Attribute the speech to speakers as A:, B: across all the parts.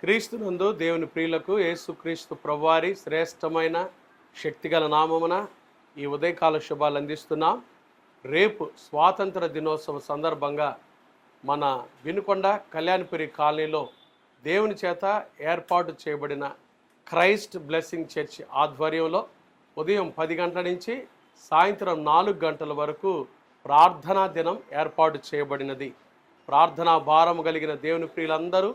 A: క్రీస్తునందు దేవుని ప్రియులకు యేసుక్రీస్తు ప్రభువారి శ్రేష్టమైన శక్తిగల నామమున ఈ ఉదయకాల శుభాలు అందిస్తున్నాం. రేపు స్వాతంత్ర దినోత్సవ సందర్భంగా మన వినుకొండ కళ్యాణపురి కాలనీలో దేవుని చేత ఏర్పాటు చేయబడిన క్రైస్ట్ బ్లెస్సింగ్ చర్చ్ ఆధ్వర్యంలో ఉదయం 10 గంటల నుంచి సాయంత్రం 4 గంటల వరకు ప్రార్థనా దినం ఏర్పాటు చేయబడినది. ప్రార్థనా భారం కలిగిన దేవుని ప్రియులందరూ,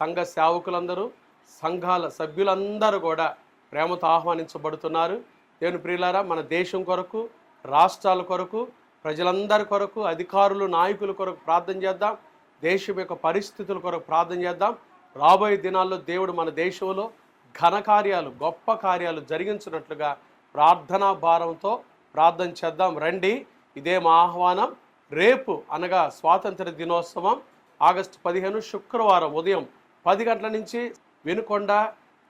A: సంఘ సేవకులందరూ, సంఘాల సభ్యులందరూ కూడా ప్రేమతో ఆహ్వానించబడుతున్నారు. దేవుని ప్రియులారా, మన దేశం కొరకు, రాష్ట్రాల కొరకు, ప్రజలందరి కొరకు, అధికారులు, నాయకుల కొరకు ప్రార్థన చేద్దాం. దేశం యొక్క పరిస్థితుల కొరకు ప్రార్థన చేద్దాం. రాబోయే దినాల్లో దేవుడు మన దేశంలో ఘనకార్యాలు, గొప్ప కార్యాలు జరిగించినట్లుగా ప్రార్థనా భారంతో ప్రార్థన చేద్దాం. రండి, ఇదే మా ఆహ్వానం. రేపు అనగా స్వాతంత్ర దినోత్సవం ఆగస్టు 15 శుక్రవారం ఉదయం 10 గంటల నుంచి వినుకొండ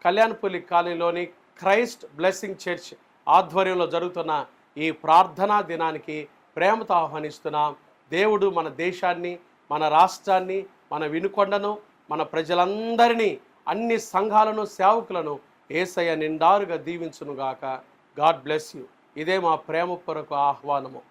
A: కళ్యాణపురి కాలనీలోని క్రైస్ట్ బ్లెస్సింగ్ చర్చ్ ఆధ్వర్యంలో జరుగుతున్న ఈ ప్రార్థనా దినానికి ప్రేమతో ఆహ్వానిస్తున్నాం. దేవుడు మన దేశాన్ని, మన రాష్ట్రాన్ని, మన వినుకొండను, మన ప్రజలందరినీ, అన్ని సంఘాలను, సేవకులను యేసయ్య నిండారుగా దీవించునుగాక. God bless you. ఇదే మా ప్రేమపూర్వక ఆహ్వానము.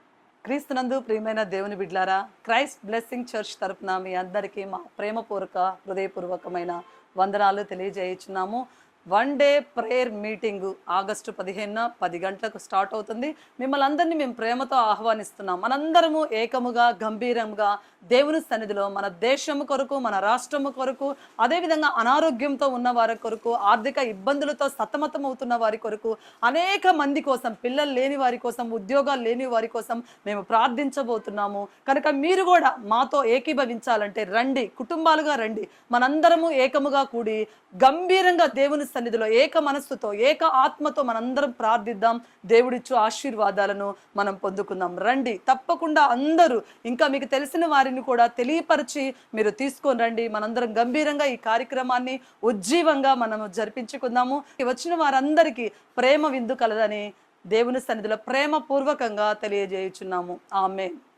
B: క్రీస్తునందు ప్రియమైన దేవుని బిడ్లారా, క్రైస్ట్ బ్లెస్సింగ్ చర్చ్ తరపున మీ అందరికీ మా ప్రేమపూర్వక హృదయపూర్వకమైన వందనాలు తెలియజేయుచున్నాము. 1 డే ప్రేయర్ మీటింగు ఆగస్టు 15న 10 గంటలకు స్టార్ట్ అవుతుంది. మిమ్మల్ని అందరినీ మేము ప్రేమతో ఆహ్వానిస్తున్నాం. మనందరము ఏకముగా, గంభీరంగా దేవుని సన్నిధిలో మన దేశము కొరకు, మన రాష్ట్రము కొరకు, అదేవిధంగా అనారోగ్యంతో ఉన్న వారి కొరకు, ఆర్థిక ఇబ్బందులతో సతమతం అవుతున్న వారి కొరకు, అనేక మంది కోసం, పిల్లలు లేని వారి కోసం, ఉద్యోగాలు లేని వారి కోసం మేము ప్రార్థించబోతున్నాము. కనుక మీరు కూడా మాతో ఏకీభవించాలంటే రండి, కుటుంబాలుగా రండి. మనందరము ఏకముగా కూడి గంభీరంగా దేవుని సన్నిధిలో ఏక మనస్సుతో, ఏక ఆత్మతో మనందరం ప్రార్థిద్దాం. దేవుడిచ్చు ఆశీర్వాదాలను మనం పొందుకుందాం. రండి, తప్పకుండా అందరూ, ఇంకా మీకు తెలిసిన వారిని కూడా తెలియపరిచి మీరు తీసుకొని రండి. మనందరం గంభీరంగా ఈ కార్యక్రమాన్ని ఉజ్జీవంగా మనము జరిపించుకుందాము. వచ్చిన వారందరికీ ప్రేమ విందు కలదని దేవుని సన్నిధిలో ప్రేమ పూర్వకంగా తెలియజేయుచున్నాము. ఆమేన్.